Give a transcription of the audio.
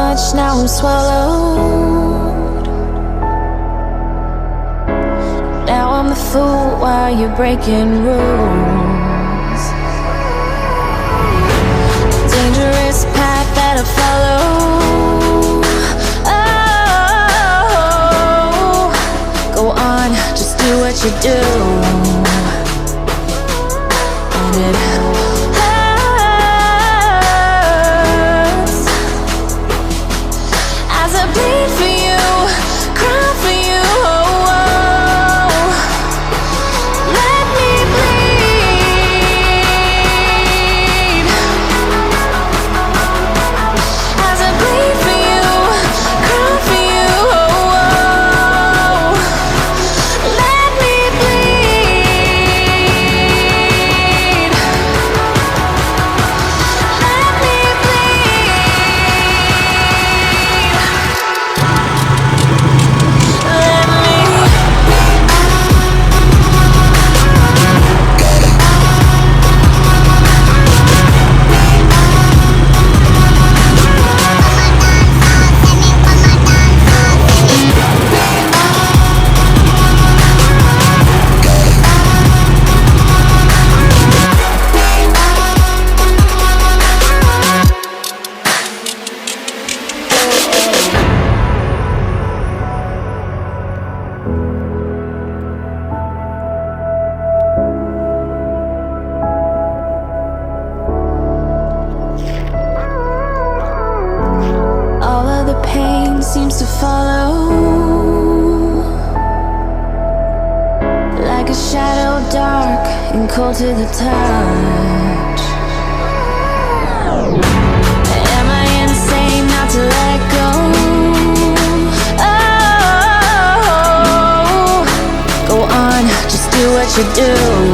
much, now I'm swallowed. Now I'm the fool while you're breaking rules. Dangerous path that I follow. Oh, go on, just do what you do. And it hurts as I bleed for you, cry for you. Oh, oh. Let me bleed as I bleed for you, cry for you. Oh, oh. Let me bleed. Let me all of the pain seems to follow like a shadow, dark and cold to the touch. Am I insane not to let go? Oh, go on, just do what you do.